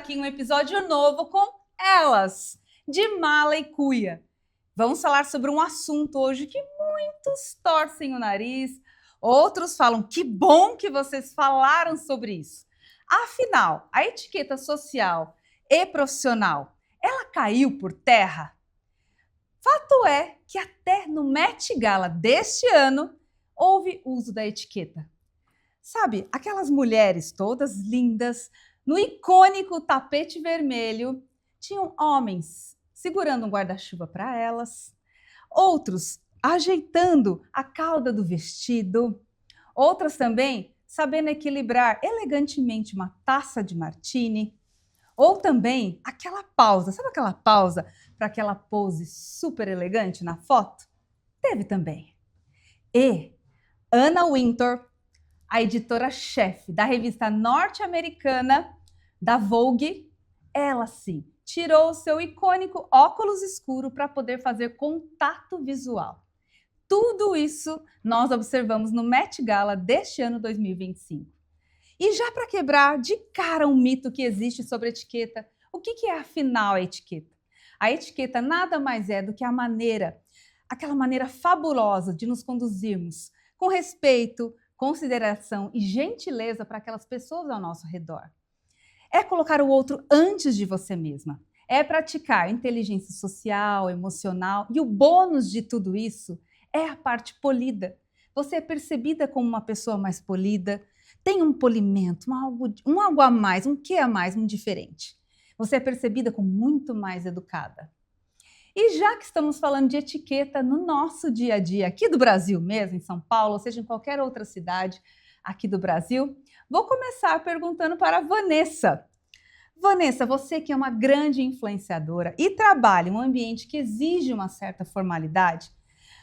aqui um episódio novo com elas, de mala e cuia. Vamos falar sobre um assunto hoje que muitos torcem o nariz, outros falam que bom que vocês falaram sobre isso. Afinal, a etiqueta social e profissional, ela caiu por terra? Fato é que até no Met Gala deste ano houve uso da etiqueta. Sabe, aquelas mulheres todas lindas, no icônico tapete vermelho, tinham homens segurando um guarda-chuva para elas, outros ajeitando a cauda do vestido, outras também sabendo equilibrar elegantemente uma taça de martini, ou também aquela pausa, sabe aquela pausa para aquela pose super elegante na foto? Teve também. E Anna Wintour, a editora-chefe da revista norte-americana da Vogue, ela sim tirou o seu icônico óculos escuro para poder fazer contato visual. Tudo isso nós observamos no Met Gala deste ano 2025. E já para quebrar de cara um mito que existe sobre etiqueta, o que é afinal a etiqueta? A etiqueta nada mais é do que aquela maneira fabulosa de nos conduzirmos com respeito, consideração e gentileza para aquelas pessoas ao nosso redor. É colocar o outro antes de você mesma. É praticar inteligência social, emocional, e o bônus de tudo isso é a parte polida. Você é percebida como uma pessoa mais polida, tem um polimento, um algo a mais, um quê a mais, um diferente. Você é percebida como muito mais educada. E já que estamos falando de etiqueta no nosso dia a dia, aqui do Brasil mesmo, em São Paulo, ou seja, em qualquer outra cidade aqui do Brasil, vou começar perguntando para a Vanessa. Vanessa, você que é uma grande influenciadora e trabalha em um ambiente que exige uma certa formalidade,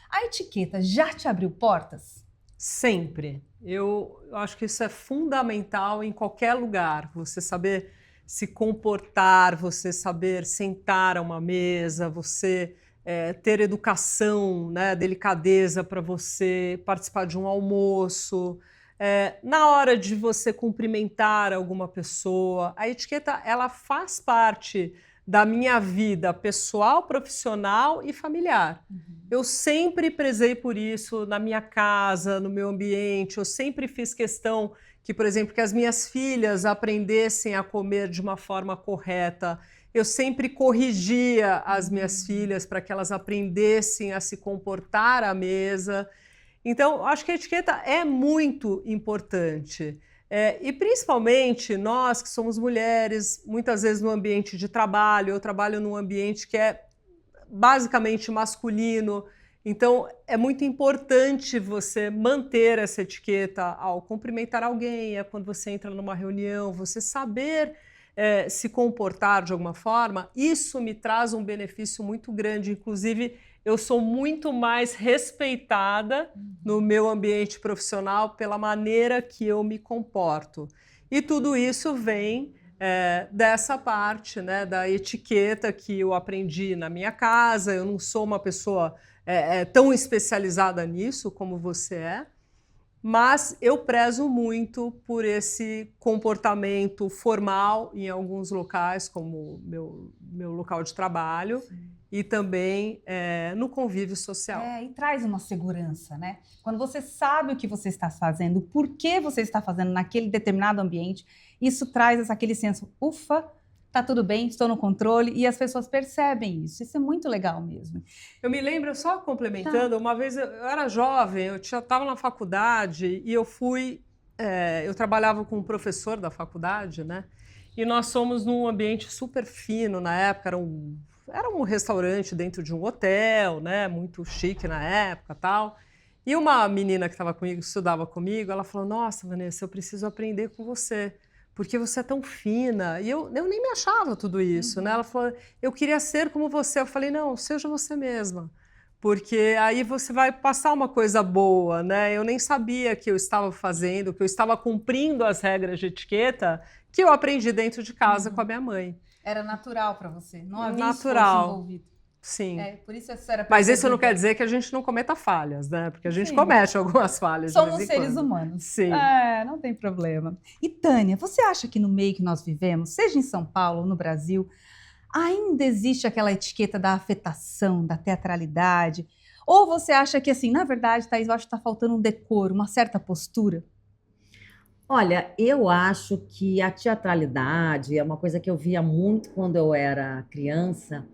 a etiqueta já te abriu portas? Sempre. Eu acho que isso é fundamental em qualquer lugar. Você saber se comportar, você saber sentar a uma mesa, você ter educação, né, delicadeza para você participar de um almoço. Na hora de você cumprimentar alguma pessoa, a etiqueta ela faz parte da minha vida pessoal, profissional e familiar. Eu sempre prezei por isso na minha casa, no meu ambiente. Eu sempre fiz questão que, por exemplo, que as minhas filhas aprendessem a comer de uma forma correta. Eu sempre corrigia as minhas filhas para que elas aprendessem a se comportar à mesa. Então, acho que a etiqueta é muito importante. E principalmente nós que somos mulheres, muitas vezes no ambiente de trabalho, eu trabalho num ambiente que é basicamente masculino, então é muito importante você manter essa etiqueta ao cumprimentar alguém, quando você entra numa reunião, você saber se comportar de alguma forma. Isso me traz um benefício muito grande, inclusive eu sou muito mais respeitada no meu ambiente profissional pela maneira que eu me comporto. E tudo isso vem dessa parte, né, da etiqueta que eu aprendi na minha casa. Eu não sou uma pessoa tão especializada nisso como você é, mas eu prezo muito por esse comportamento formal em alguns locais, como meu local de trabalho. Sim. E também no convívio social. E traz uma segurança, né? Quando você sabe o que você está fazendo, por que você está fazendo naquele determinado ambiente, isso traz aquele senso, ufa, tá tudo bem, estou no controle, e as pessoas percebem isso. Isso é muito legal mesmo. Eu me lembro, só complementando, uma vez eu era jovem, eu estava na faculdade e eu trabalhava com um professor da faculdade, né? E nós fomos num ambiente super fino na época, era um restaurante dentro de um hotel, né? Muito chique na época, tal. E uma menina que estava comigo, estudava comigo, ela falou: "Nossa, Vanessa, eu preciso aprender com você, porque você é tão fina." E eu nem me achava tudo isso, né? Ela falou: "Eu queria ser como você." Eu falei: "Não, seja você mesma, porque aí você vai passar uma coisa boa, né?" Eu nem sabia que eu estava fazendo, que eu estava cumprindo as regras de etiqueta que eu aprendi dentro de casa com a minha mãe. Era natural para você, não havia Natural. esforço envolvido. Sim. Por isso essa era Mas isso não percebida. quer dizer que a gente não cometa falhas, né? Porque a gente Sim. comete algumas falhas. Somos de vez em seres quando. humanos. Sim. Não tem problema. E Tânia, você acha que no meio que nós vivemos, seja em São Paulo ou no Brasil, ainda existe aquela etiqueta da afetação, da teatralidade? Ou você acha que, assim, na verdade, Thaís, eu acho que está faltando um decoro, uma certa postura? Olha, eu acho que a teatralidade é uma coisa que eu via muito quando eu era criança.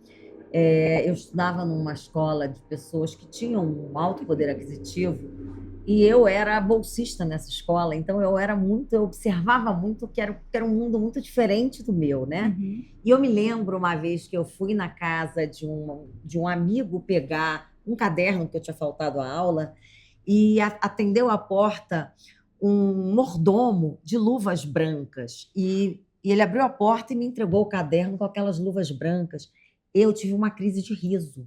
Eu estudava numa escola de pessoas que tinham um alto poder aquisitivo e eu era bolsista nessa escola, então eu observava muito que era um mundo muito diferente do meu, né? Uhum. E eu me lembro uma vez que eu fui na casa de um amigo pegar um caderno que eu tinha faltado à aula e atendeu à porta um mordomo de luvas brancas. E ele abriu a porta e me entregou o caderno com aquelas luvas brancas. Eu tive uma crise de riso,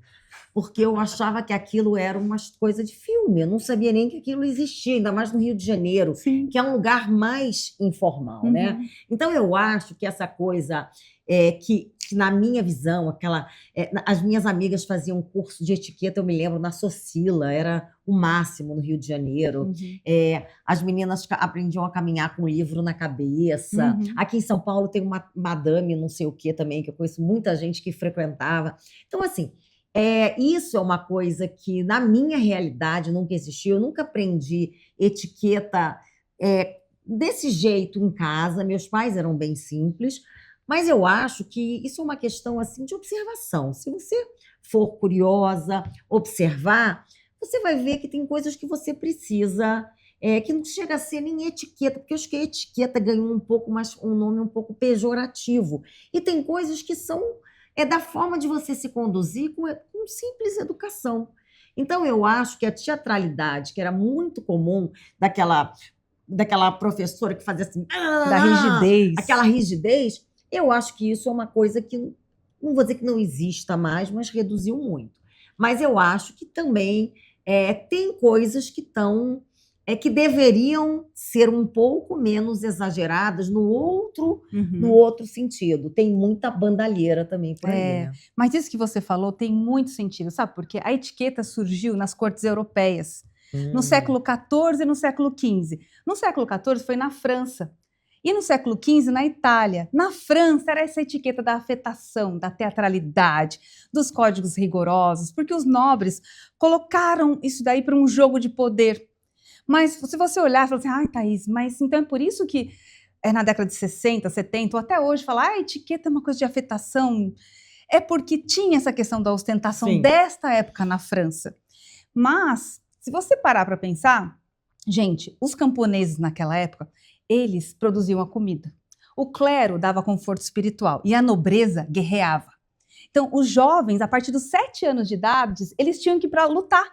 porque eu achava que aquilo era uma coisa de filme. Eu não sabia nem que aquilo existia, ainda mais no Rio de Janeiro, Sim. que é um lugar mais informal, né? Uhum. Então, eu acho que essa coisa que na minha visão, as minhas amigas faziam um curso de etiqueta, eu me lembro, na Socila, era o máximo no Rio de Janeiro. Uhum. As meninas aprendiam a caminhar com um livro na cabeça. Uhum. Aqui em São Paulo tem uma madame, não sei o que também, que eu conheço muita gente que frequentava. Então, assim, isso é uma coisa que na minha realidade nunca existiu. Eu nunca aprendi etiqueta desse jeito em casa. Meus pais eram bem simples, mas eu acho que isso é uma questão assim de observação. Se você for curiosa, observar, você vai ver que tem coisas que você precisa, que não chega a ser nem etiqueta, porque eu acho que a etiqueta ganhou um nome um pouco pejorativo. E tem coisas que são da forma de você se conduzir com simples educação. Então, eu acho que a teatralidade, que era muito comum daquela professora que fazia assim... Da rigidez. Aquela rigidez, eu acho que isso é uma coisa que, não vou dizer que não exista mais, mas reduziu muito. Mas eu acho que também tem coisas que deveriam ser um pouco menos exageradas no outro sentido. Tem muita bandalheira também por aí, né? Mas isso que você falou tem muito sentido, sabe? Porque a etiqueta surgiu nas cortes europeias, no século XIV e no século XV. No século XIV foi na França. E no século XV, na Itália. Na França, era essa etiqueta da afetação, da teatralidade, dos códigos rigorosos, porque os nobres colocaram isso daí para um jogo de poder. Mas se você olhar e falar assim, ai, Thaís, mas então é por isso que na década de 60, 70, ou até hoje, falar, a etiqueta é uma coisa de afetação, é porque tinha essa questão da ostentação Sim. desta época na França. Mas, se você parar para pensar, gente, os camponeses naquela época, eles produziam a comida. O clero dava conforto espiritual e a nobreza guerreava. Então, os jovens, a partir dos 7 anos de idade, eles tinham que ir para lutar.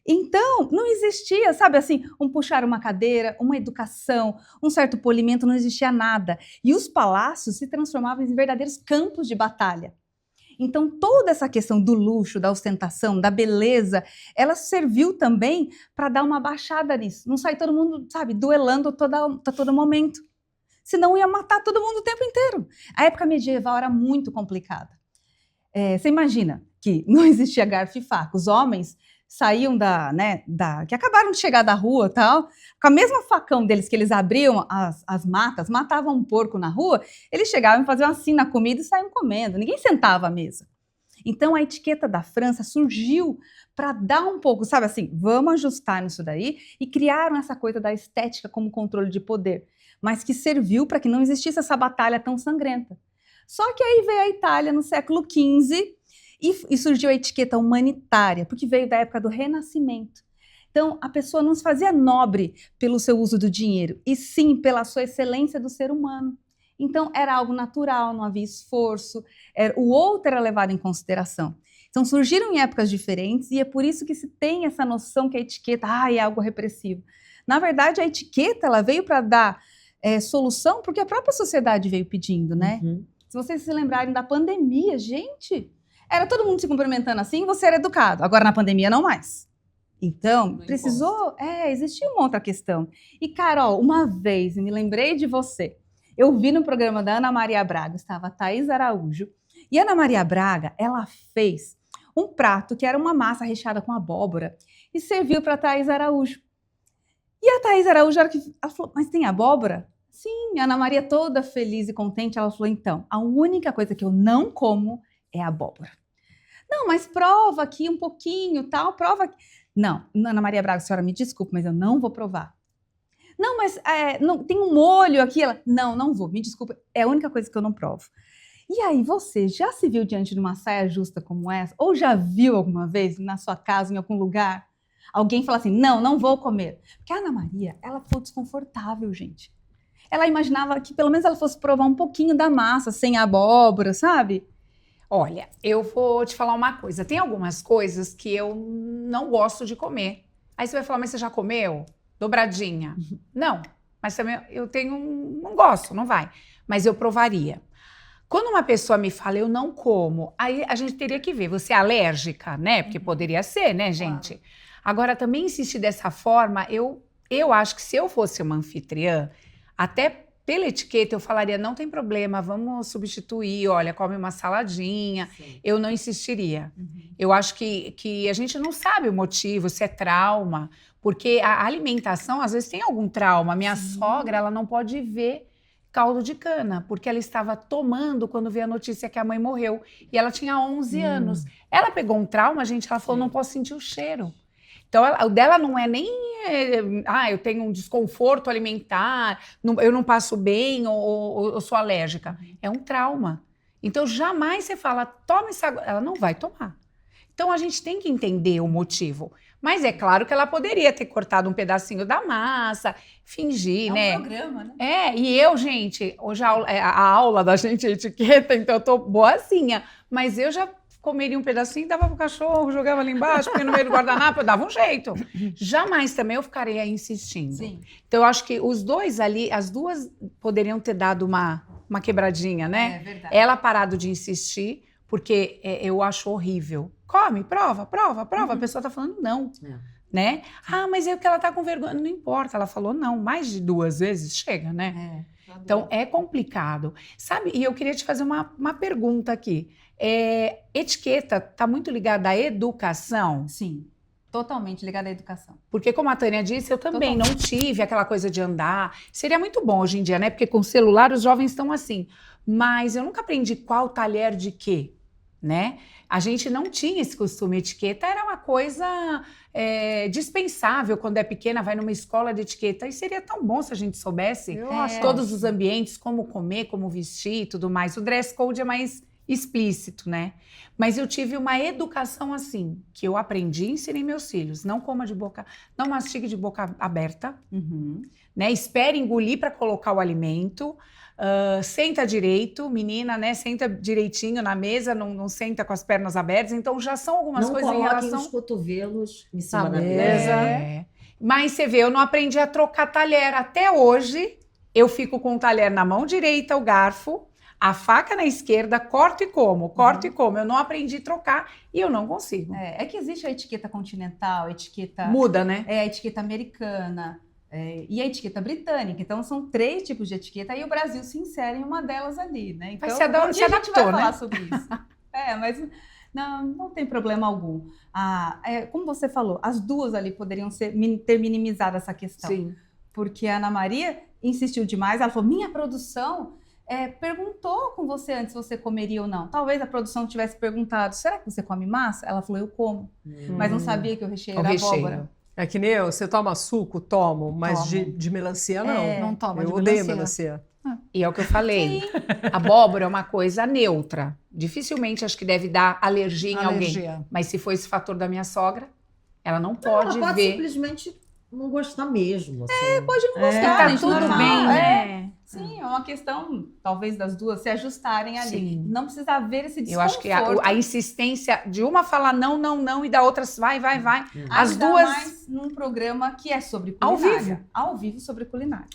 Então, não existia, sabe assim, um puxar uma cadeira, uma educação, um certo polimento, não existia nada. E os palácios se transformavam em verdadeiros campos de batalha. Então, toda essa questão do luxo, da ostentação, da beleza, ela serviu também para dar uma baixada nisso. Não sai todo mundo, sabe, duelando a todo momento. Senão ia matar todo mundo o tempo inteiro. A época medieval era muito complicada. Você imagina que não existia garfo e faca. Os homens saíam que acabaram de chegar da rua, tal, com a mesma facão deles que eles abriam as matas, matavam um porco na rua, eles chegavam e faziam assim na comida e saíam comendo, ninguém sentava à mesa. Então a etiqueta da França surgiu para dar um pouco, sabe assim, vamos ajustar nisso daí, e criaram essa coisa da estética como controle de poder, mas que serviu para que não existisse essa batalha tão sangrenta. Só que aí veio a Itália no século XV, e surgiu a etiqueta humanitária, porque veio da época do Renascimento. Então, a pessoa não se fazia nobre pelo seu uso do dinheiro, e sim pela sua excelência do ser humano. Então, era algo natural, não havia esforço, o outro era levado em consideração. Então, surgiram em épocas diferentes, e é por isso que se tem essa noção que a etiqueta é algo repressivo. Na verdade, a etiqueta ela veio para dar solução, porque a própria sociedade veio pedindo, né? Uhum. Se vocês se lembrarem da pandemia, gente... Era todo mundo se cumprimentando assim, você era educado. Agora, na pandemia, não mais. Então, precisou... existia uma outra questão. E, Carol, uma vez, me lembrei de você. Eu vi no programa da Ana Maria Braga, estava a Thaís Araújo, E a Ana Maria Braga, ela fez um prato que era uma massa recheada com abóbora e serviu para a Thaís Araújo. E a Thaís Araújo, ela falou, mas tem abóbora? Sim, a Ana Maria toda feliz e contente, ela falou, então, a única coisa que eu não como é abóbora. Não, mas prova aqui um pouquinho, tal, prova aqui. Não, Ana Maria Braga, a senhora me desculpe, mas eu não vou provar. Não, mas não, tem um molho aqui. Ela, não vou, me desculpe, é a única coisa que eu não provo. E aí, você já se viu diante de uma saia justa como essa? Ou já viu alguma vez na sua casa, em algum lugar, alguém falar assim, não vou comer? Porque a Ana Maria, ela ficou desconfortável, gente. Ela imaginava que pelo menos ela fosse provar um pouquinho da massa, sem abóbora, sabe? Olha, eu vou te falar uma coisa. Tem algumas coisas que eu não gosto de comer. Aí você vai falar, mas você já comeu? Dobradinha. Não, mas também eu não gosto, não vai. Mas eu provaria. Quando uma pessoa me fala, eu não como, aí a gente teria que ver, você é alérgica, né? Porque poderia ser, né, gente? Claro. Agora, também insistir dessa forma, eu acho que se eu fosse uma anfitriã, até pela etiqueta eu falaria, não tem problema, vamos substituir, olha, come uma saladinha. Sim. Eu não insistiria. Eu acho que a gente não sabe o motivo, se é trauma, porque a alimentação, às vezes, tem algum trauma. Minha sogra, ela não pode ver caldo de cana, porque ela estava tomando quando veio a notícia que a mãe morreu. E ela tinha 11 anos. Ela pegou um trauma, gente, ela falou, não posso sentir o cheiro. Então, o dela não é nem, eu tenho um desconforto alimentar, eu não passo bem ou sou alérgica. É um trauma. Então, jamais você fala, toma isso agora. Ela não vai tomar. Então, a gente tem que entender o motivo. Mas é claro que ela poderia ter cortado um pedacinho da massa, fingir, né? É um programa, né? E eu, gente, hoje a aula da gente é etiqueta, então eu tô boazinha. Mas eu já comeria um pedacinho, dava pro cachorro, jogava ali embaixo, porque no meio do guardanapo eu dava um jeito. Jamais também eu ficaria insistindo. Sim. Então eu acho que os dois ali, as duas poderiam ter dado uma quebradinha, né? É verdade. Ela parado de insistir, porque eu acho horrível. Come, prova. A pessoa tá falando não, né? Mas é que ela tá com vergonha. Não importa, ela falou não. Mais de 2 vezes chega, né? Então, é complicado. Sabe, e eu queria te fazer uma pergunta aqui. Etiqueta tá muito ligada à educação? Sim, totalmente ligada à educação. Porque, como a Tânia disse, eu também não tive aquela coisa de andar. Seria muito bom hoje em dia, né? Porque com o celular os jovens estão assim. Mas eu nunca aprendi qual talher de quê, né? A gente não tinha esse costume. Etiqueta era uma coisa dispensável. Quando é pequena, vai numa escola de etiqueta. E seria tão bom se a gente soubesse todos os ambientes, como comer, como vestir e tudo mais. O dress code é mais explícito, né? Mas eu tive uma educação assim, que eu aprendi e ensinei meus filhos. Não coma de boca, não mastigue de boca aberta, né? Espere engolir para colocar o alimento. Senta direito, menina, né? Senta direitinho na mesa, não senta com as pernas abertas. Então já são algumas coisas em relação... Não coloquem os cotovelos em cima da mesa. Mas você vê, eu não aprendi a trocar talher. Até hoje, eu fico com o talher na mão direita, o garfo, a faca na esquerda, corto e como. Eu não aprendi a trocar e eu não consigo. É que existe a etiqueta continental, a etiqueta... Muda, né? A etiqueta americana... e a etiqueta britânica. Então, são 3 tipos de etiqueta e o Brasil se insere em uma delas ali, né? Então, se adaptou, a gente vai falar sobre isso. Mas não tem problema algum. Como você falou, as duas ali poderiam ter minimizado essa questão. Sim. Porque a Ana Maria insistiu demais. Ela falou, minha produção perguntou com você antes se você comeria ou não. Talvez a produção tivesse perguntado, será que você come massa? Ela falou, eu como. Mas não sabia que o recheio era abóbora. É que nem eu, você toma suco? Tomo, mas de melancia não. Não toma, eu odeio melancia. E é o que eu falei, abóbora é uma coisa neutra. Dificilmente acho que deve dar alergia em alguém. Mas se for esse fator da minha sogra, ela não pode ela pode ver. Simplesmente não gostar mesmo. Assim. Pode não gostar, tá gente, tudo normal, bem, né? Sim, é uma questão, talvez, das duas se ajustarem ali. Sim. Não precisa haver esse desconforto. Eu acho que a insistência de uma falar não e da outra vai. As ainda duas... mais num programa que é sobre culinária. Ao vivo sobre culinária.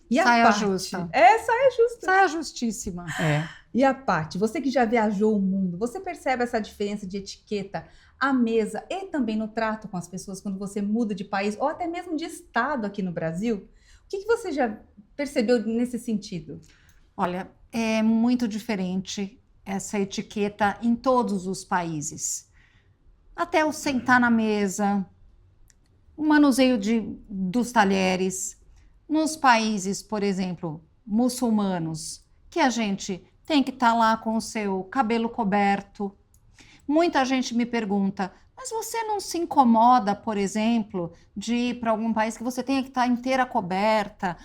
E saia a parte? justa. Saia justa. Saia justíssima. E a parte, você que já viajou o mundo, você percebe essa diferença de etiqueta à mesa e também no trato com as pessoas quando você muda de país ou até mesmo de estado aqui no Brasil? O que você já percebeu nesse sentido? Olha, é muito diferente. essa etiqueta em todos os países. Até o sentar na mesa, o manuseio dos talheres. Nos países, por exemplo, muçulmanos, que a gente tem que estar lá com o seu cabelo coberto. Muita gente me pergunta, mas você não se incomoda, por exemplo, de ir para algum país que você tenha que estar inteira coberta,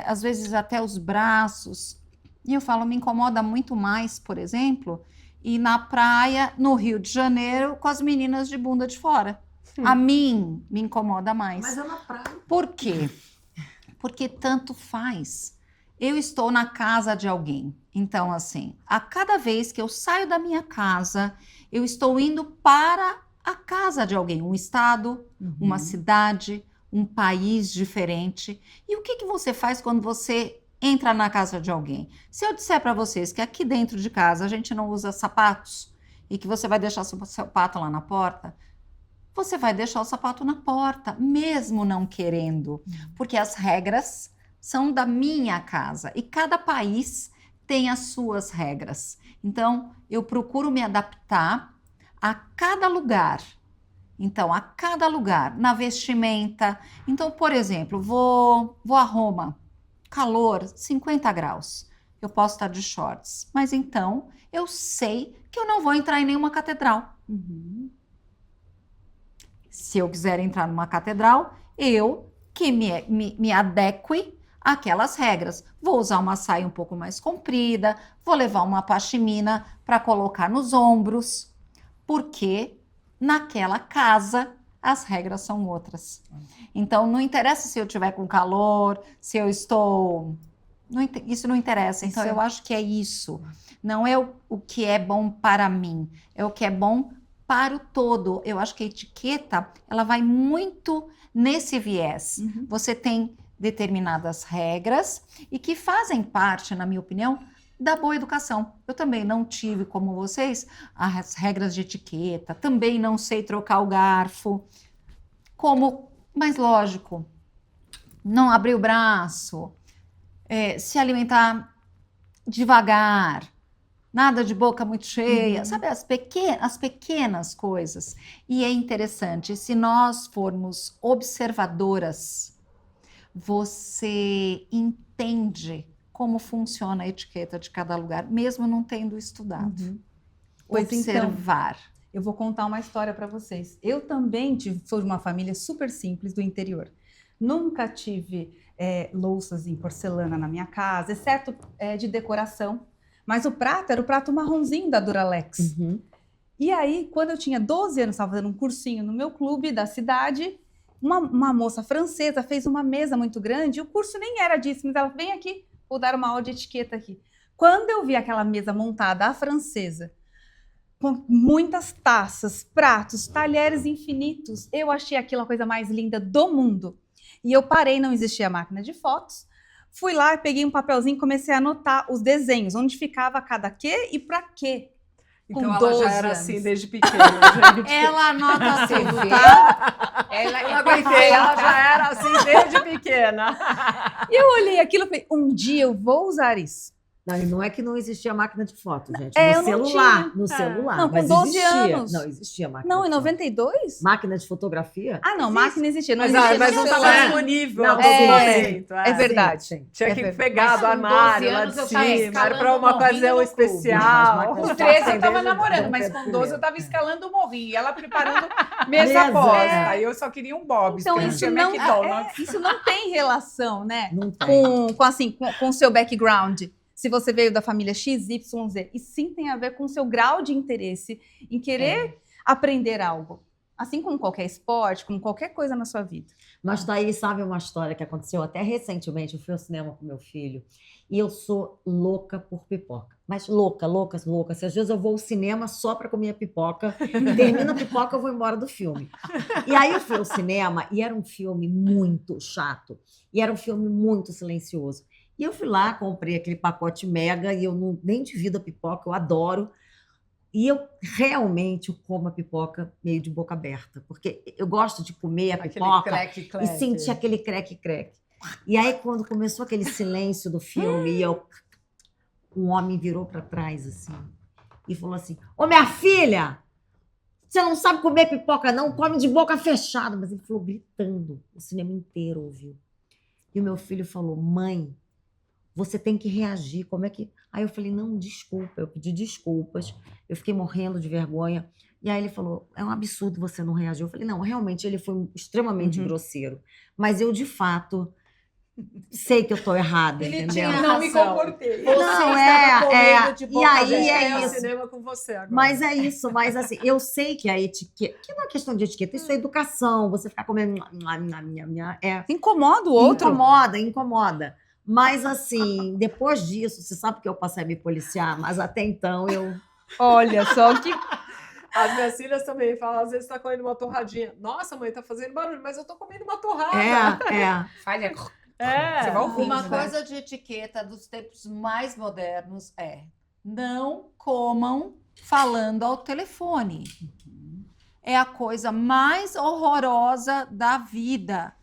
às vezes até os braços? E eu falo, me incomoda muito mais, por exemplo, ir na praia, no Rio de Janeiro, com as meninas de bunda de fora. A mim me incomoda mais. Mas é na praia. Por quê? Porque tanto faz. Eu estou na casa de alguém. Então, assim, a cada vez que eu saio da minha casa, eu estou indo para a casa de alguém, um estado, uma cidade, um país diferente. E o que você faz quando você entra na casa de alguém? Se eu disser para vocês que aqui dentro de casa a gente não usa sapatos e que você vai deixar seu sapato lá na porta, você vai deixar o sapato na porta, mesmo não querendo, porque as regras são da minha casa e cada país tem as suas regras. Então, eu procuro me adaptar a cada lugar. Então, a cada lugar, na vestimenta. Então, por exemplo, vou a Roma, calor, 50 graus. Eu posso estar de shorts, mas então eu sei que eu não vou entrar em nenhuma catedral. Se eu quiser entrar numa catedral, eu que me adeque àquelas regras. Vou usar uma saia um pouco mais comprida, vou levar uma pashmina para colocar nos ombros, porque naquela casa as regras são outras. Então, não interessa se eu estiver com calor, se eu estou... isso não interessa. Então, eu acho que é isso. Não é o que é bom para mim, é o que é bom para o todo. Eu acho que a etiqueta, ela vai muito nesse viés. Você tem determinadas regras e que fazem parte, na minha opinião, da boa educação. Eu também não tive, como vocês, as regras de etiqueta, também não sei trocar o garfo, mas lógico, não abrir o braço, se alimentar devagar, nada de boca muito cheia, sabe, as pequenas coisas. E é interessante, se nós formos observadoras, você entende como funciona a etiqueta de cada lugar, mesmo não tendo estudado. Pois observar. Então, eu vou contar uma história para vocês. Eu também sou de uma família super simples do interior. Nunca tive louças em porcelana na minha casa, exceto de decoração. Mas o prato era o prato marronzinho da Duralex. E aí, quando eu tinha 12 anos, estava fazendo um cursinho no meu clube da cidade, uma moça francesa fez uma mesa muito grande, e o curso nem era disso, mas ela vem aqui, vou dar uma aula de etiqueta aqui. Quando eu vi aquela mesa montada à francesa, com muitas taças, pratos, talheres infinitos, eu achei aquilo a coisa mais linda do mundo. E eu parei, não existia máquina de fotos, fui lá, peguei um papelzinho e comecei a anotar os desenhos, onde ficava cada quê e para quê. Então Com ela 12 já era anos. assim desde pequena, gente. Ela anota tudo, tá? Eu não aguentei, ela já era assim desde pequena. E eu olhei aquilo e falei, um dia eu vou usar isso. Não, e não é que não existia máquina de foto, gente. eu No não celular. tinha. No celular. Não, com mas 12 existia. anos. Não, existia máquina Não, de em foto. 92? Máquina de fotografia? Ah, não, máquina existia. Não Mas, existia mas no não estava celular. disponível Não, a todo é, momento. É verdade. Sim. Tinha É que verdade. pegar Mas do com armário 12 lá anos de eu tava cima, era escalando para uma o morrinho ocasião no especial. clube. Com 13 eu Acender tava no namorando, mas Dom com Pedro 12 eu I. tava escalando o morrinho. E ela preparando mesa Mesa, posta. é. Aí eu só queria um Bob's, Então, porque não isso tinha não, McDonald's. isso não tem relação, né? Não tem. Com o seu background. Se você veio da família XYZ. E sim tem a ver com o seu grau de interesse em querer aprender algo. Assim como qualquer esporte, como qualquer coisa na sua vida. Mas daí, sabe uma história que aconteceu até recentemente? Eu fui ao cinema com meu filho e eu sou louca por pipoca. Mas louca, louca, louca. Se às vezes eu vou ao cinema só para comer a pipoca, termina a pipoca, eu vou embora do filme. E aí eu fui ao cinema e era um filme muito chato. E era um filme muito silencioso. E eu fui lá, comprei aquele pacote mega e eu nem divido a pipoca, eu adoro. E eu realmente como a pipoca meio de boca aberta, porque eu gosto de comer a pipoca e sentir aquele creque-creque. E aí, quando começou aquele silêncio do filme, um homem virou para trás, assim, e falou assim: ô, minha filha, você não sabe comer pipoca, não? Come de boca fechada. Mas ele falou gritando, o cinema inteiro ouviu. E o meu filho falou: mãe, você tem que reagir, como é que... Aí eu falei: não, desculpa, eu pedi desculpas, eu fiquei morrendo de vergonha. E aí ele falou: é um absurdo você não reagir. Eu falei: não, realmente ele foi extremamente grosseiro, mas eu, de fato, sei que eu tô errada, entendeu? Não me comportei. Você Não, estava comendo de e boca aí aberta. é Eu isso. cinema com você agora. Mas é isso, mas assim, eu sei que a etiqueta, que não é questão de etiqueta, isso é educação, você ficar comendo, Incomoda o outro. incomoda. Mas assim, depois disso, você sabe que eu passei a me policiar, mas até então eu... Olha só que... As minhas filhas também falam, às vezes tá comendo uma torradinha. Nossa, mãe, tá fazendo barulho, mas eu tô comendo uma torrada. Falha. É. Você vai ouvir. Uma né? coisa de etiqueta dos tempos mais modernos é: não comam falando ao telefone. É a coisa mais horrorosa da vida.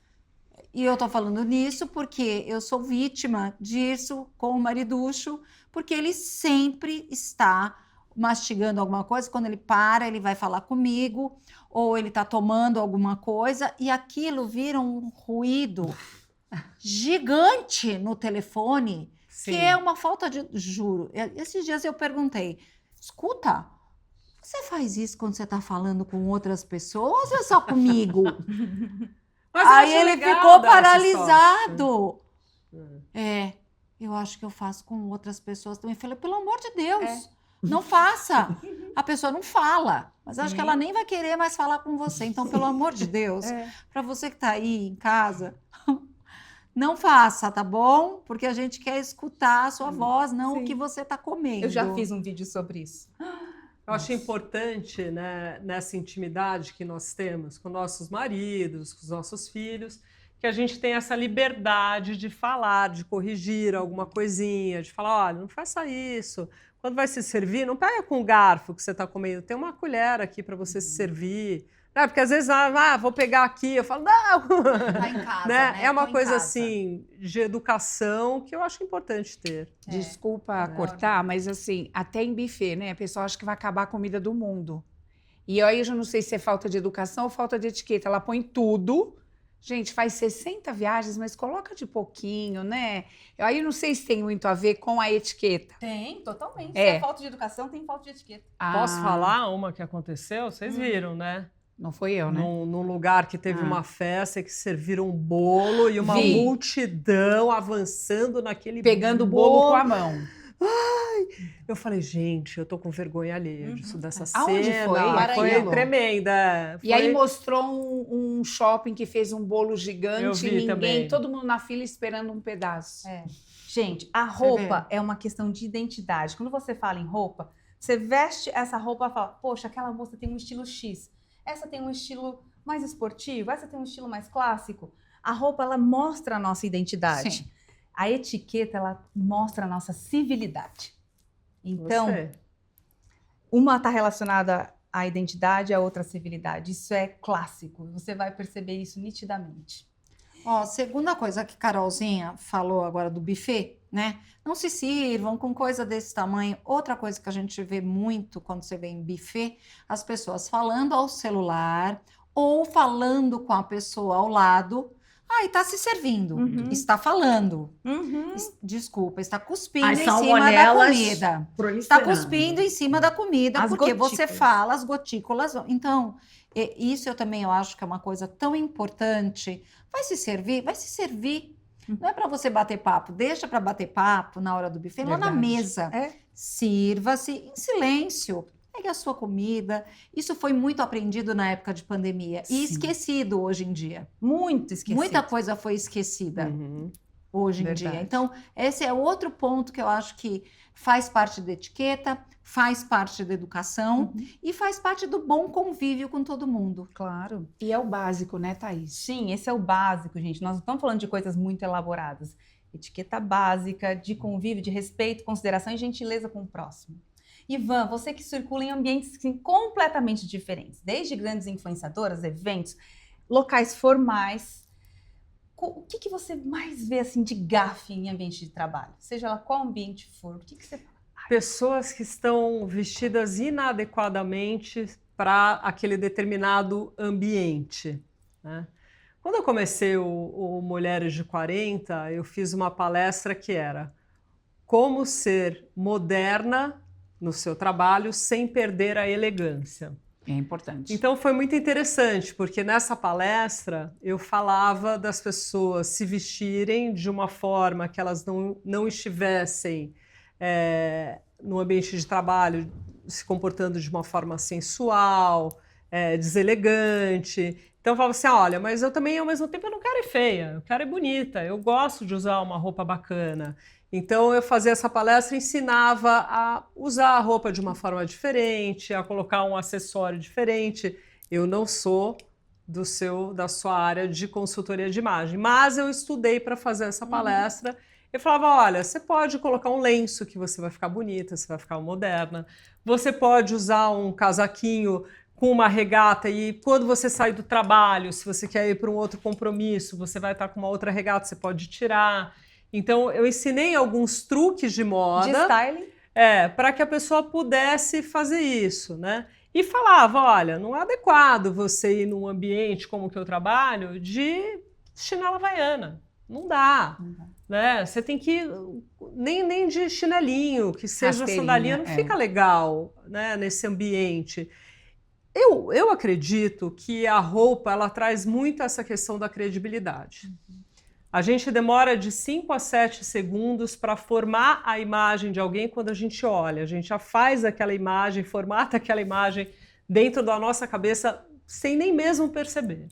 E eu tô falando nisso porque eu sou vítima disso com o mariducho, porque ele sempre está mastigando alguma coisa. Quando ele para, ele vai falar comigo, ou ele tá tomando alguma coisa, e aquilo vira um ruído gigante no telefone, Sim. que é uma falta de... Juro, esses dias eu perguntei: escuta, você faz isso quando você tá falando com outras pessoas ou é só comigo? Mas eu Aí acho ele legal ficou dar esse paralisado. toque. Eu acho que eu faço com outras pessoas também. Eu falei: pelo amor de Deus, não faça. A pessoa não fala, mas acho que ela nem vai querer mais falar com você. Então, pelo amor de Deus, para você que tá aí em casa, não faça, tá bom? Porque a gente quer escutar a sua voz, não o que você tá comendo. Eu já fiz um vídeo sobre isso. Eu acho importante, né, nessa intimidade que nós temos com nossos maridos, com os nossos filhos, que a gente tem essa liberdade de falar, de corrigir alguma coisinha, de falar: olha, não faça isso. Quando vai se servir, não pega com o garfo que você está comendo, tem uma colher aqui para você se servir. Não, porque às vezes, vou pegar aqui, eu falo: não! Tá em casa, né? É uma Tô em coisa casa. assim, de educação, que eu acho importante ter. Desculpa cortar, mas assim, até em buffet, né? A pessoa acha que vai acabar a comida do mundo. E aí eu já não sei se é falta de educação ou falta de etiqueta. Ela põe tudo. Gente, faz 60 viagens, mas coloca de pouquinho, né? Aí eu não sei se tem muito a ver com a etiqueta. Tem, totalmente. É. Se é falta de educação, tem falta de etiqueta. Posso falar uma que aconteceu? Vocês viram, né? Não foi eu, né? Num lugar que teve uma festa que serviram um bolo e uma Vi. multidão avançando naquele Pegando o bolo com a mão. Eu falei: gente, eu tô com vergonha alheia disso, dessa Aonde cena. foi? Foi Maranhão. tremenda. E aí Foi- mostrou um shopping que fez um bolo Eu gigante, vi ninguém, também. todo mundo na fila esperando um pedaço. Gente, a roupa é uma questão de identidade. Quando você fala em roupa, você veste essa roupa e fala: poxa, aquela moça tem um estilo X. Essa tem um estilo mais esportivo, essa tem um estilo mais clássico. A roupa, ela mostra a nossa identidade. Sim. A etiqueta, ela mostra a nossa civilidade. Então, Você. uma está relacionada à identidade, a outra à civilidade. Isso é clássico. Você vai perceber isso nitidamente. Ó, segunda coisa que Carolzinha falou agora do buffet, né? Não se sirvam com coisa desse tamanho. Outra coisa que a gente vê muito quando você vê em buffet, as pessoas falando ao celular ou falando com a pessoa ao lado. E tá se servindo, está falando. Desculpa, está cuspindo As em cima da salmonelas comida. Está proliferando. cuspindo em cima da comida, As porque você gotículas. fala, as gotículas. Então, isso eu acho que é uma coisa tão importante. Vai se servir? Vai se servir. Não é para você bater papo, deixa para bater papo na hora do buffet, lá na Verdade. mesa. Sirva-se em silêncio. Pegue a sua comida. Isso foi muito aprendido na época de pandemia e Sim. esquecido hoje em dia. Muito esquecido. Muita coisa foi esquecida hoje em dia. Verdade. Então, esse é outro ponto que eu acho que faz parte da etiqueta, faz parte da educação e faz parte do bom convívio com todo mundo. Claro. E é o básico, né, Thaís? Sim, esse é o básico, gente. Nós não estamos falando de coisas muito elaboradas. Etiqueta básica, de convívio, de respeito, consideração e gentileza com o próximo. Ivan, você que circula em ambientes assim, completamente diferentes, desde grandes influenciadoras, eventos, locais formais, o que você mais vê assim de gafe em ambiente de trabalho? Seja lá qual ambiente for, o que você fala? pessoas que estão vestidas inadequadamente para aquele determinado ambiente, né? Quando eu comecei o Mulheres de 40, eu fiz uma palestra que era como ser moderna no seu trabalho sem perder a elegância. É importante. Então foi muito interessante, porque nessa palestra eu falava das pessoas se vestirem de uma forma que elas não estivessem no ambiente de trabalho se comportando de uma forma sensual, deselegante. Então eu falava assim, olha, mas eu também ao mesmo tempo eu não quero ir feia, eu quero ir bonita, eu gosto de usar uma roupa bacana. Então eu fazia essa palestra e ensinava a usar a roupa de uma forma diferente, a colocar um acessório diferente. Eu não sou da sua área de consultoria de imagem, mas eu estudei para fazer essa palestra. Eu falava, olha, você pode colocar um lenço que você vai ficar bonita, você vai ficar moderna. Você pode usar um casaquinho com uma regata e quando você sair do trabalho, se você quer ir para um outro compromisso, você vai estar com uma outra regata, você pode tirar. Então, eu ensinei alguns truques de moda. De styling. Para que a pessoa pudesse fazer isso, né? E falava, olha, não é adequado você ir num ambiente como que eu trabalho de chinela havaiana. Não dá. Né? Você tem que nem de chinelinho, que seja Rasteirinha, sandalinha, não fica legal, né, nesse ambiente. Eu acredito que a roupa ela traz muito essa questão da credibilidade. A gente demora de 5 a 7 segundos para formar a imagem de alguém quando a gente olha. A gente já faz aquela imagem, formata aquela imagem dentro da nossa cabeça sem nem mesmo perceber.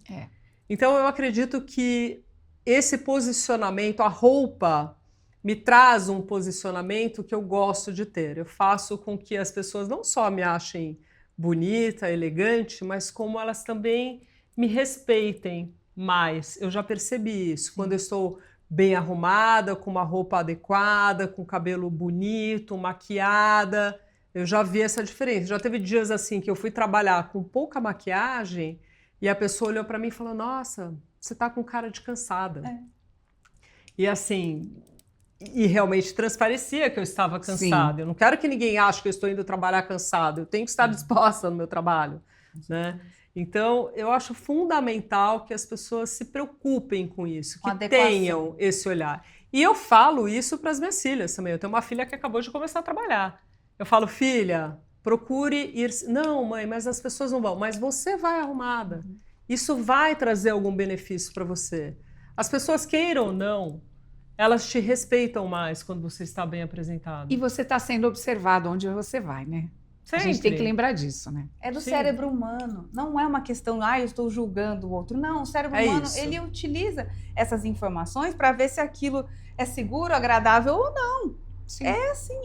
Então eu acredito que esse posicionamento, a roupa, me traz um posicionamento que eu gosto de ter. Eu faço com que as pessoas não só me achem bonita, elegante, mas como elas também me respeitem mais. Eu já percebi isso. Quando eu estou bem arrumada, com uma roupa adequada, com cabelo bonito, maquiada, eu já vi essa diferença. Já teve dias assim que eu fui trabalhar com pouca maquiagem e a pessoa olhou para mim e falou, nossa, você tá com cara de cansada. E assim, e realmente transparecia que eu estava cansada. Sim. Eu não quero que ninguém ache que eu estou indo trabalhar cansada. Eu tenho que estar disposta no meu trabalho, né? Então, eu acho fundamental que as pessoas se preocupem com isso, Com que adequação. tenham esse olhar. E eu falo isso para as minhas filhas também. Eu tenho uma filha que acabou de começar a trabalhar. Eu falo, filha, procure ir... Não, mãe, mas as pessoas não vão. Mas você vai arrumada. Isso vai trazer algum benefício para você. As pessoas queiram ou não, elas te respeitam mais quando você está bem apresentado. E você está sendo observado onde você vai, né? Sempre. A gente tem que lembrar disso, né? É do Sim. cérebro humano. Não é uma questão, eu estou julgando o outro. Não, o cérebro É humano, isso. ele utiliza essas informações para ver se aquilo é seguro, agradável ou não. Sim.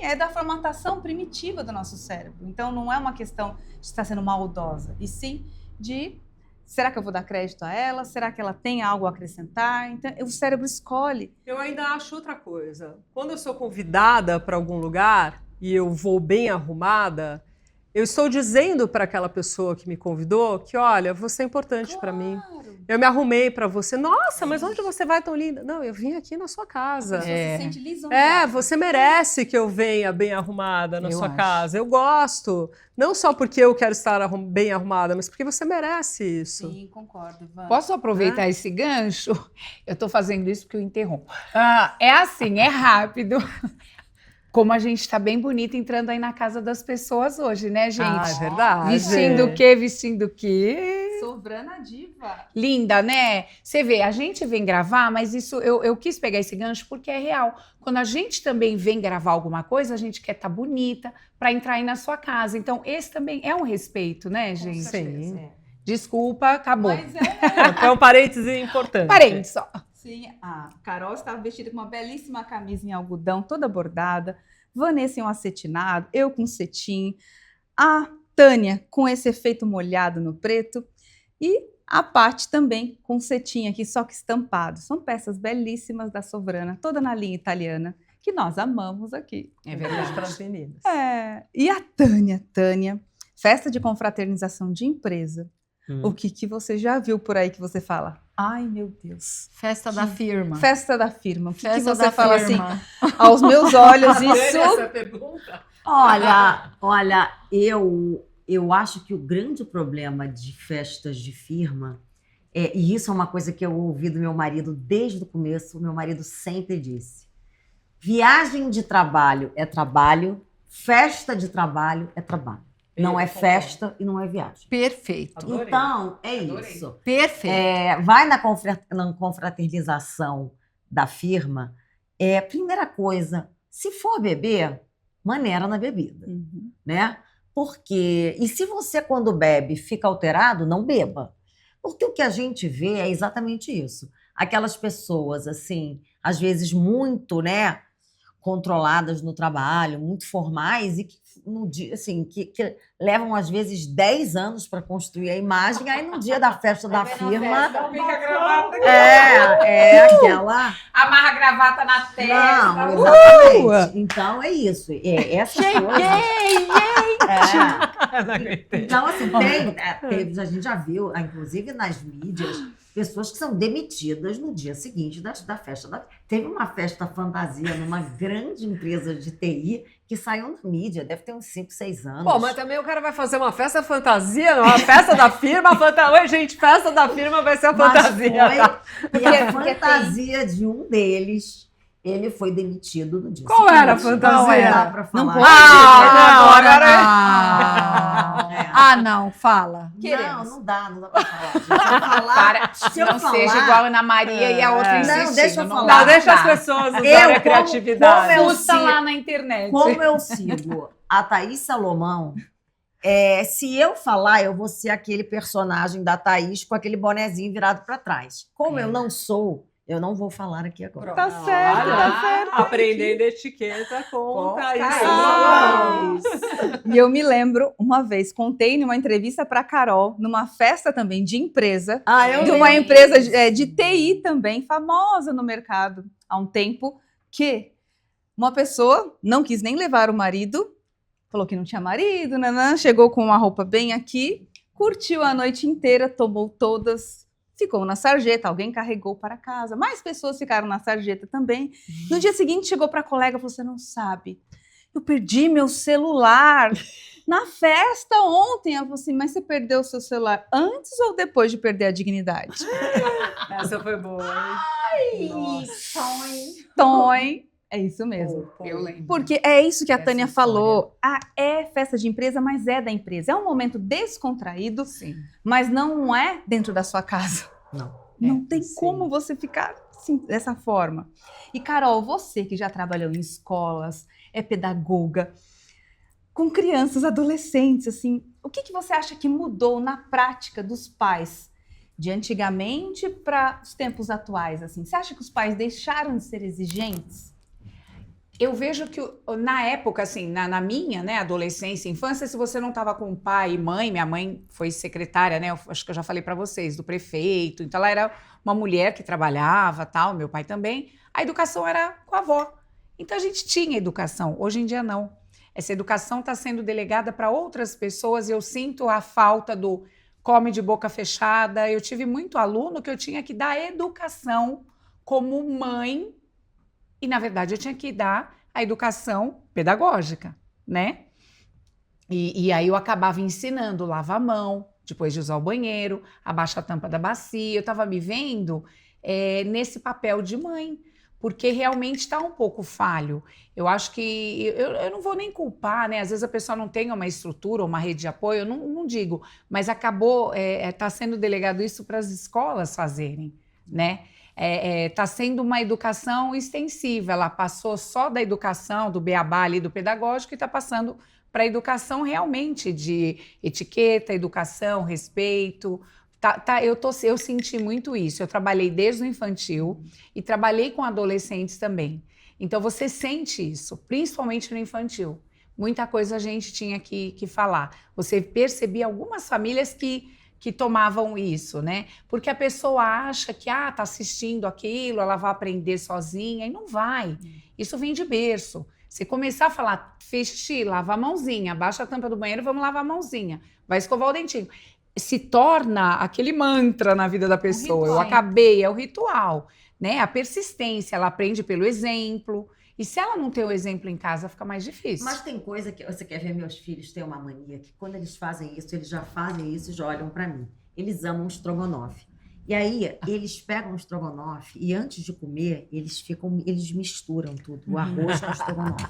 É da formatação primitiva do nosso cérebro. Então, não é uma questão de estar sendo maldosa, e sim de, será que eu vou dar crédito a ela? Será que ela tem algo a acrescentar? Então, o cérebro escolhe. Eu ainda acho outra coisa. Quando eu sou convidada para algum lugar e eu vou bem arrumada, eu estou dizendo para aquela pessoa que me convidou que, olha, você é importante para mim. Eu me arrumei para você. Nossa, mas onde você vai tão linda? Não, eu vim aqui na sua casa. Você se sente lisonjeada. Você merece que eu venha bem arrumada na Eu sua acho. casa. Eu gosto. Não só porque eu quero estar bem arrumada, mas porque você merece isso. Sim, concordo, Ivan. Posso aproveitar esse gancho? Eu estou fazendo isso porque eu interrompo. É assim, é rápido. Como a gente está bem bonita entrando aí na casa das pessoas hoje, né, gente? Ah, é verdade. Vestindo o quê? Vestindo o quê? Sobrana diva. Linda, né? Você vê, a gente vem gravar, mas isso eu quis pegar esse gancho porque é real. Quando a gente também vem gravar alguma coisa, a gente quer estar bonita para entrar aí na sua casa. Então, esse também é um respeito, né, gente? Sim. Desculpa, acabou. Mas É um parêntese importante. Parente só. sim, a Carol estava vestida com uma belíssima camisa em algodão, toda bordada. Vanessa em um acetinado, eu com cetim. A Tânia com esse efeito molhado no preto. E a Paty também com cetim aqui, só que estampado. São peças belíssimas da Sovrana, toda na linha italiana, que nós amamos aqui. É Verdade para verdade. as meninas. E a Tânia, festa de confraternização de empresa. O que você já viu por aí que você fala? Ai, meu Deus. Festa da firma. Festa da firma. O que Festa você da fala firma. assim? Aos meus olhos, isso... Essa pergunta? Olha, eu acho que o grande problema de festas de firma, e isso é uma coisa que eu ouvi do meu marido desde o começo, o meu marido sempre disse: viagem de trabalho é trabalho, festa de trabalho é trabalho. Não é festa e não é viagem. Perfeito. Adorei. Então, é Adorei. isso. Perfeito. Vai na confraternização da firma, primeira coisa, se for beber, maneira na bebida, né? Porque, e se você quando bebe fica alterado, não beba. Porque o que a gente vê é exatamente isso. Aquelas pessoas, assim, às vezes muito, né, controladas no trabalho, muito formais e que no dia, assim, que levam às vezes 10 anos para construir a imagem, aí no dia da festa da firma Fica a gravata aqui. aquela. Amarra a gravata na testa. Não, exatamente. Então é isso. Essas coisas. Não aguentei. Então, assim, a gente já viu, inclusive nas mídias, pessoas que são demitidas no dia seguinte da festa. Teve uma festa fantasia numa grande empresa de TI que saiu na mídia, deve ter uns 5, 6 anos. Pô, mas também o cara vai fazer uma festa fantasia, uma festa da firma. Oi, gente, festa da firma vai ser a fantasia. E a fantasia de um deles, ele foi demitido no dia Qual seguinte. era a fantasia? Não vai dar pra falar. Não pode. Não, fala. Não dá pra falar. Gente. Se eu falar, se eu Não falar, seja igual a Ana Maria e a outra insistindo. Não, deixa eu falar. Não, deixa as pessoas usarem a criatividade. como eu Custa lá na internet. Como eu sigo a Thaís Salomão, se eu falar, eu vou ser aquele personagem da Thaís com aquele bonezinho virado para trás. Como eu não sou, eu não vou falar aqui agora. Tá certo, tá certo. Aprendendo etiqueta com Thaís. E eu me lembro, uma vez, contei numa entrevista para Carol, numa festa também de empresa, de uma empresa de TI também, famosa no mercado há um tempo, que uma pessoa não quis nem levar o marido, falou que não tinha marido, chegou com uma roupa bem aqui, curtiu a noite inteira, tomou todas, ficou na sarjeta, alguém carregou para casa, mais pessoas ficaram na sarjeta também. No dia seguinte chegou para a colega e falou: você não sabe, eu perdi meu celular na festa ontem. Ela falou assim: mas você perdeu o seu celular antes ou depois de perder a dignidade? Essa foi boa. Tonho. É isso mesmo. Eu lembro. Porque é isso que a Essa Tânia história. falou. É festa de empresa, mas é da empresa. É um momento descontraído, Sim. mas não é dentro da sua casa. Não tem sim. como você ficar assim, dessa forma. E, Carol, você que já trabalhou em escolas, é pedagoga, com crianças, adolescentes, assim, o que você acha que mudou na prática dos pais de antigamente para os tempos atuais? Assim? Você acha que os pais deixaram de ser exigentes? Eu vejo que na época, assim, na minha, né, adolescência, infância, se você não estava com pai e mãe, minha mãe foi secretária, né, acho que eu já falei para vocês, do prefeito, então ela era uma mulher que trabalhava, tal, meu pai também, a educação era com a avó. Então a gente tinha educação, hoje em dia não. Essa educação está sendo delegada para outras pessoas e eu sinto a falta do come de boca fechada. Eu tive muito aluno que eu tinha que dar educação como mãe. E, na verdade, eu tinha que dar a educação pedagógica, né? E aí eu acabava ensinando, lava a mão, depois de usar o banheiro, abaixa a tampa da bacia. Eu estava me vendo nesse papel de mãe, porque realmente está um pouco falho. Eu acho que... Eu não vou nem culpar, né? Às vezes a pessoa não tem uma estrutura, uma rede de apoio, eu não digo. Mas acabou, tá sendo delegado isso para as escolas fazerem, né? Está sendo uma educação extensiva, ela passou só da educação, do beabá ali, do pedagógico, e está passando para a educação realmente de etiqueta, educação, respeito. Eu senti muito isso, eu trabalhei desde o infantil e trabalhei com adolescentes também. Então você sente isso, principalmente no infantil. Muita coisa a gente tinha que falar. Você percebia algumas famílias que tomavam isso, né? Porque a pessoa acha que tá assistindo aquilo, ela vai aprender sozinha, e não vai. Isso vem de berço. Você começar a falar, fez xixi, lava a mãozinha, baixa a tampa do banheiro, vamos lavar a mãozinha, vai escovar o dentinho. Se torna aquele mantra na vida da pessoa. Eu acabei, é o ritual, né? A persistência, ela aprende pelo exemplo. E se ela não tem o exemplo em casa, fica mais difícil. Mas tem coisa que você quer ver, meus filhos têm uma mania que quando eles fazem isso, eles já fazem isso e já olham pra mim. Eles amam um estrogonofe. E aí, eles pegam o estrogonofe e antes de comer, eles misturam tudo, o arroz com o estrogonofe.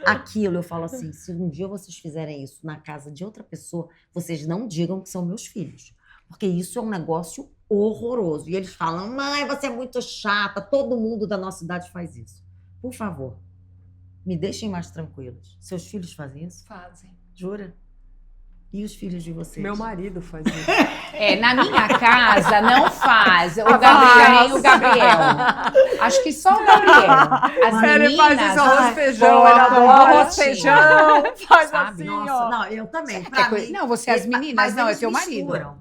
Aquilo, eu falo assim, se um dia vocês fizerem isso na casa de outra pessoa, vocês não digam que são meus filhos. Porque isso é um negócio horroroso. E eles falam, mãe, você é muito chata, todo mundo da nossa idade faz isso. Por favor, me deixem mais tranquilos. Seus filhos fazem isso? Fazem. Jura? E os filhos de vocês? Meu marido faz isso. Na minha casa não faz. O Gabriel, nem o Gabriel. Acho que só o Gabriel. As Ele meninas... faz isso, arroz, feijão, boa, ele adora boa, arroz, sim. feijão, faz Sabe? assim, Nossa, ó. não, eu também. É Pra coisa- mim, Não, você as meninas, mas não, é eles teu marido. misturam.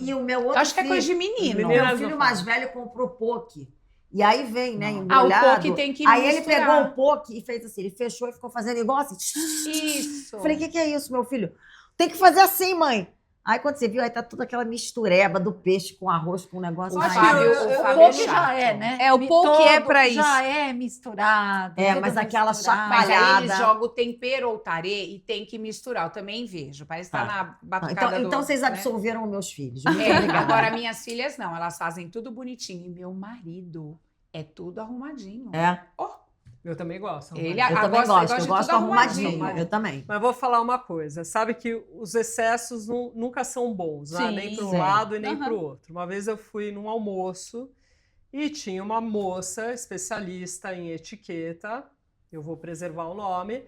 E o meu outro Eu acho que é filho, coisa de menino. Meninas meu filho não mais fazem. velho comprou poke. E aí vem, né, Ah, embrulhado. o poke tem que Aí ele misturar. pegou o poke e fez assim, ele fechou e ficou fazendo igual assim. Isso. Eu falei, o que é isso, meu filho? Tem que fazer assim, mãe. Aí quando você viu, aí tá toda aquela mistureba do peixe com arroz, com o negócio. O Ai, Fábio- Deus. o O Fábio poke é já chato. é, né? É, o poke é pra isso. Já é misturado. É, tudo mas aquela misturado. Mas aí chacoalhada. eles jogam o tempero ou tarê e tem que misturar. Eu também vejo. Parece que tá Tá. na batucada Então do... vocês né? absolveram os meus filhos. Muito É, obrigada. agora minhas filhas não, elas fazem tudo bonitinho. E meu marido é tudo arrumadinho. É, Eu também gosto. Ele Romani. eu também gosto. Eu gosto tudo arrumadinho. Eu também. Mas vou falar uma coisa, sabe que os excessos nunca são bons, né? Sim, Nem para um sim. lado e nem Aham. para o outro. Uma vez eu fui num almoço e tinha uma moça especialista em etiqueta, eu vou preservar o nome,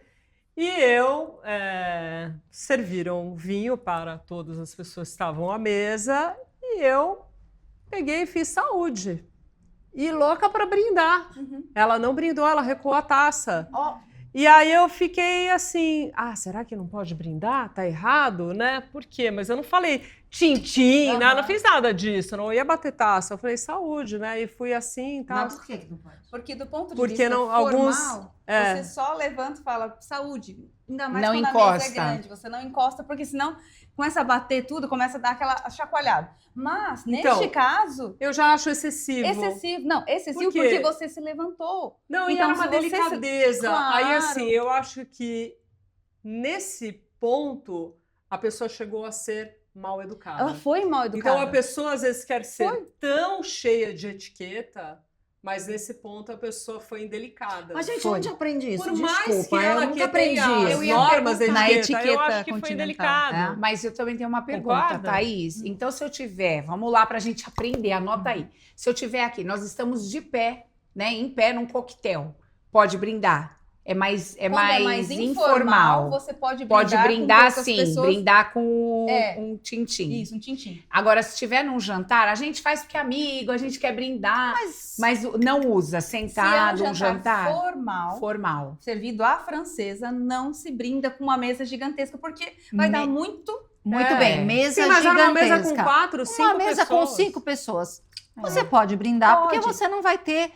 e serviram vinho para todas as pessoas que estavam à mesa e eu peguei e fiz saúde. E louca para brindar. Uhum. Ela não brindou, ela recuou a taça. Ó, E aí eu fiquei assim, será que não pode brindar? Tá errado, né? Por quê? Mas eu não falei tintim, né? Aham. Não fiz nada disso, não ia bater taça. Eu falei saúde, né? E fui assim, tá? Mas por que não pode? porque do ponto de Porque vista não- formal, alguns- você só levanta e fala saúde. Ainda mais Não quando a encosta. mesa é grande. Você não encosta, porque senão começa a bater tudo, começa a dar aquela chacoalhada. Mas, Então, neste caso, Eu já acho excessivo. excessivo. Não, excessivo Por quê? porque você se levantou. Não, e Então, era uma se você se- delicadeza. Aí, Claro. assim, eu acho que nesse ponto a pessoa chegou a ser mal educada. Ela foi mal educada. Então a pessoa às vezes quer ser Foi. tão cheia de etiqueta, mas nesse ponto a pessoa foi indelicada. Mas, gente, Foi. onde aprende isso? Por mais Desculpa, que eu ela nunca que aprendi tenha as isso. ia normas da perguntar. etiqueta, Na eu etiqueta acho que foi continental. indelicado. Mas eu também tenho uma pergunta, Concorda? Thaís. Então, se eu tiver, vamos lá para a gente aprender, anota aí. Se eu tiver aqui, nós estamos de pé, né? Em pé num coquetel. Pode brindar. É mais Quando informal. você pode brindar. Pode com brindar poucas sim, pessoas. brindar com É. um tintim. Isso, um tintim. Agora, se estiver num jantar, a gente faz porque é amigo, a gente quer brindar, mas não usa se é sentado um jantar formal, formal. servido à francesa, não se brinda com uma mesa gigantesca, porque vai dar muito... Muito É. bem, mesa Sim, mas era uma mesa com gigantesca. 4, 5 Uma mesa com pessoas. 5 pessoas. Você pode brindar, porque Pode. você não vai ter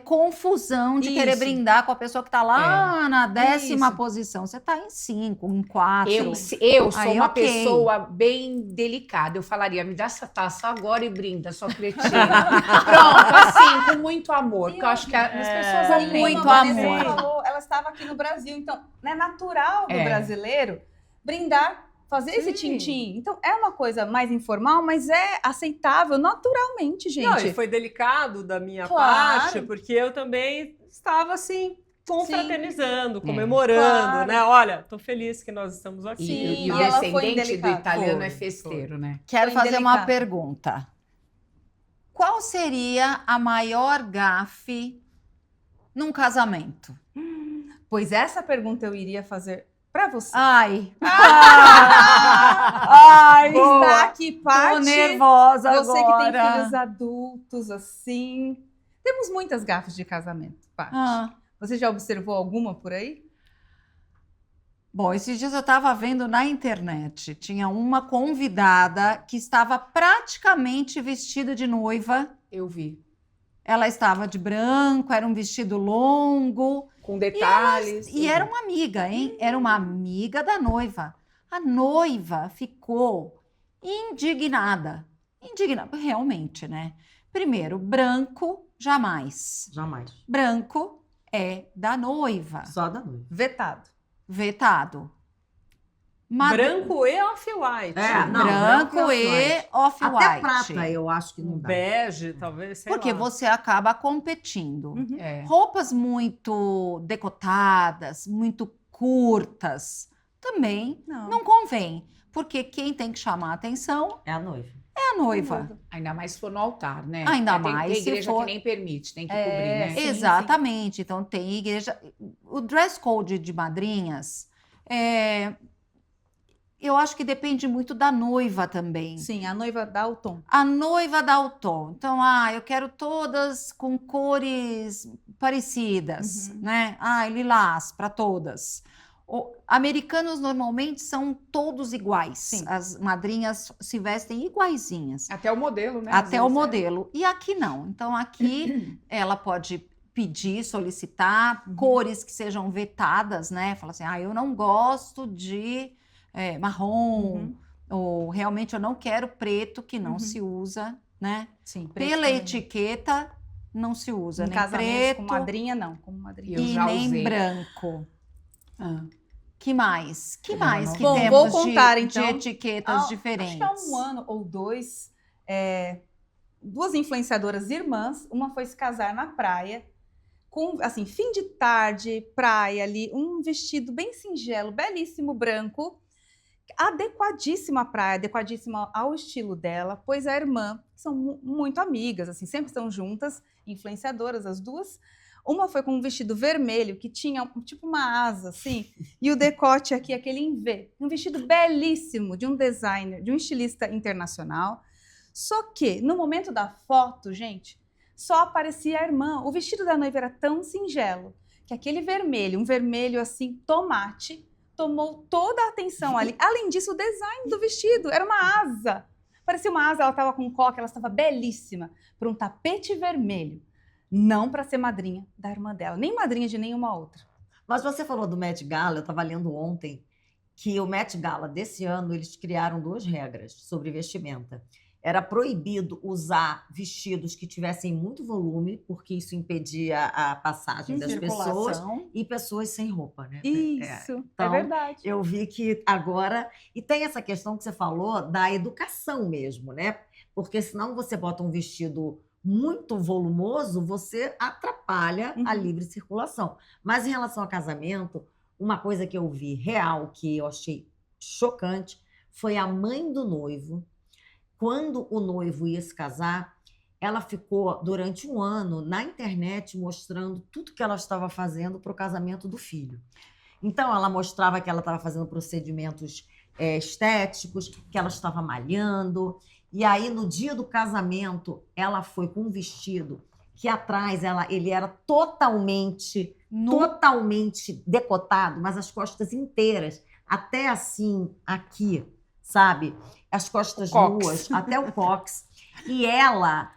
confusão de Isso. querer brindar com a pessoa que está lá na 10ª Isso. posição. Você está em 5, em 4. Eu sou Aí, uma ok. pessoa bem delicada. Eu falaria, me dá essa taça agora e brinda, sua cretina. Pronto, assim, com muito amor. Porque eu acho que as pessoas Com aprendem. muito Como a Vanessa amor. falou, ela estava aqui no Brasil, então é natural do É. brasileiro brindar, fazer esse Sim. tintim. Então é uma coisa mais informal, mas é aceitável naturalmente, gente. Não, e foi delicado da minha Claro. parte, porque eu também estava assim, confraternizando, Sim. comemorando, Claro. né? Olha, tô feliz que nós estamos aqui. Sim, E o e ela foi descendente do indelicada. italiano Foi, é festeiro, né? Quero Foi fazer uma indelicado. pergunta. Qual seria a maior gafe num casamento? Pois essa pergunta eu iria fazer para você. Ai, Ai, boa. está aqui tô parte. nervosa Você que tem agora. filhos adultos, assim. Temos muitas gafes de casamento, Paty. Ah. Você já observou alguma por aí? Bom, esses dias eu estava vendo na internet, tinha uma convidada que estava praticamente vestida de noiva. Eu vi. Ela estava de branco, era um vestido longo Com detalhes. e era uma amiga, hein? Era uma amiga da noiva. A noiva ficou indignada. Realmente, né? Primeiro, branco, jamais. Jamais. Branco, é da noiva. Só da noiva. Vetado. Vetado. Branco e off-white. É, não, branco e Até off-white. prata eu acho que não dá. Bege, talvez, sei Porque lá. você acaba competindo. Uhum. É. Roupas muito decotadas, muito curtas, também não convém. Porque quem tem que chamar a atenção É a noiva. é a noiva. Ainda mais se for no altar, né? Ainda Tem mais se igreja for- que nem permite, tem que É, cobrir, né? sim. Exatamente. Então tem igreja. O dress code de madrinhas, eu acho que depende muito da noiva também. Sim, a noiva dá o tom. A noiva dá o tom. Então, eu quero todas com cores parecidas, né? Lilás para todas. Americanos normalmente são todos iguais. Sim. As madrinhas se vestem iguaizinhas. Até o modelo, né? Às Até o vezes, modelo. E aqui não. Então, aqui ela pode pedir, solicitar cores que sejam vetadas, né? Fala assim, eu não gosto de marrom, ou realmente eu não quero preto, que não se usa, né? Sim, preto Pela também. etiqueta, não se usa Em nem casamento preto com madrinha, não. Como madrinha. Eu e já nem usei. branco. Ah. Que mais? Que mais que Bom, temos vou contar, de então. etiquetas diferentes? Acho que há 1 ano ou 2, duas influenciadoras irmãs, uma foi se casar na praia, com, assim, fim de tarde, praia ali, um vestido bem singelo, belíssimo, branco, adequadíssimo à praia, adequadíssimo ao estilo dela, pois a irmã, são muito amigas, assim, sempre estão juntas, influenciadoras as duas. Uma foi com um vestido vermelho que tinha tipo uma asa, assim, e o decote aqui, aquele em V. Um vestido belíssimo de um designer, de um estilista internacional. Só que, no momento da foto, gente, só aparecia a irmã. O vestido da noiva era tão singelo que aquele vermelho, um vermelho assim, tomate, tomou toda a atenção ali. Além disso, o design do vestido era uma asa. Parecia uma asa, ela estava com coque, ela estava belíssima, para um tapete vermelho. Não para ser madrinha da irmã dela, nem madrinha de nenhuma outra. Mas você falou do Met Gala, eu estava lendo ontem que o Met Gala desse ano, eles criaram 2 regras sobre vestimenta. Era proibido usar vestidos que tivessem muito volume, porque isso impedia a passagem das pessoas, e pessoas sem roupa, né? Isso, Então, é verdade. Eu vi que agora... E tem essa questão que você falou da educação mesmo, né? Porque senão você bota um vestido muito volumoso, você atrapalha a livre circulação. Mas em relação ao casamento, uma coisa que eu vi real, que eu achei chocante, foi a mãe do noivo. Quando o noivo ia se casar, ela ficou durante 1 ano na internet mostrando tudo que ela estava fazendo para o casamento do filho. Então, ela mostrava que ela estava fazendo procedimentos estéticos, que ela estava malhando. E aí, no dia do casamento, ela foi com um vestido que atrás ele era totalmente decotado, mas as costas inteiras, até assim, aqui, sabe? As costas nuas, até o cóccix. E ela,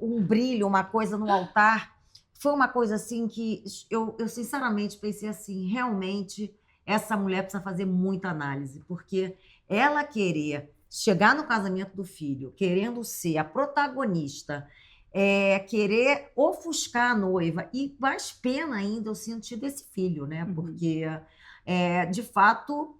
um brilho, uma coisa no altar, foi uma coisa assim que eu sinceramente pensei assim, realmente essa mulher precisa fazer muita análise, porque ela querer chegar no casamento do filho, querendo ser a protagonista, querer ofuscar a noiva, e mais pena ainda eu senti desse filho, né? Porque, de fato,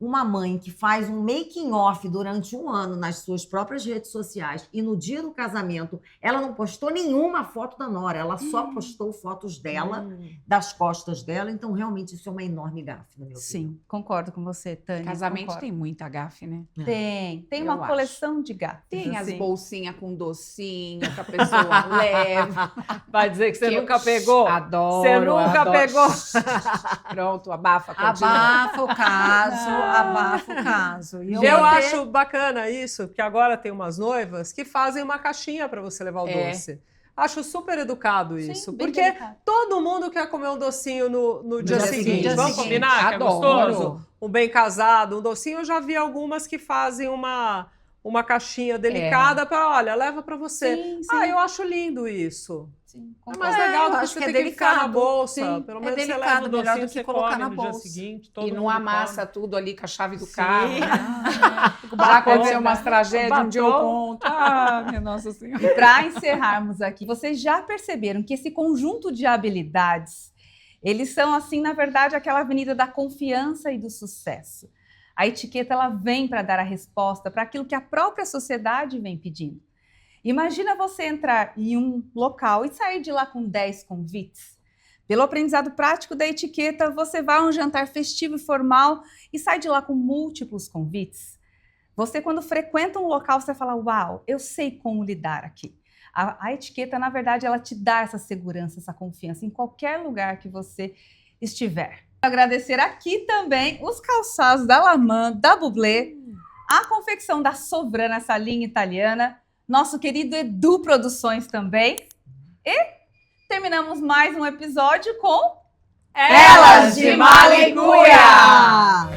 uma mãe que faz um making off durante 1 ano nas suas próprias redes sociais e no dia do casamento ela não postou nenhuma foto da nora, ela só postou fotos dela, das costas dela, então realmente isso é uma enorme gafe, no meu Sim, concordo com você, Tânia. Casamento concordo. tem muita gafe, né? Tem Eu uma acho. coleção de gafes. Tem as assim. bolsinhas com docinho que a pessoa leva. Vai dizer que você Que eu nunca pegou? Adoro. Você nunca adoro. pegou? Pronto, abafa. Continua. Abafa o caso, abafa o caso. E Eu vou ter- acho bacana isso, que agora tem umas noivas que fazem uma caixinha para você levar o doce. Acho super educado Sim, isso, bem porque delicado. todo mundo quer comer um docinho no dia dia seguinte. seguinte. Vamos Dia combinar que é Adoro. gostoso? Um bem casado, um docinho. Eu já vi algumas que fazem uma caixinha delicada para, olha, leva para você. Sim, sim. Ah, eu acho lindo isso. Sim, É concordo. mais legal eu do que acho você que é ter que ficar na delicado. bolsa. Sim, Pelo é menos você delicado, leva o melhor docinho, do que você colocar come na no dia bolsa. seguinte. Todo E não mundo amassa come. tudo ali com a chave do Sim. carro. Né? Com Já aconteceu batom, umas tragédias, um dia eu batom. conto. Ah, minha Nossa Senhora. E para encerrarmos aqui, vocês já perceberam que esse conjunto de habilidades, eles são, assim, na verdade, aquela avenida da confiança e do sucesso. A etiqueta, ela vem para dar a resposta para aquilo que a própria sociedade vem pedindo. Imagina você entrar em um local e sair de lá com 10 convites. Pelo aprendizado prático da etiqueta, você vai a um jantar festivo e formal e sai de lá com múltiplos convites. Você, quando frequenta um local, você fala, uau, eu sei como lidar aqui. A etiqueta, na verdade, ela te dá essa segurança, essa confiança em qualquer lugar que você estiver. Agradecer aqui também os calçados da Laman, da Bublé, a confecção da Sovrana, essa linha italiana, nosso querido Edu Produções também. E terminamos mais um episódio com Elas de Mala e Cuia!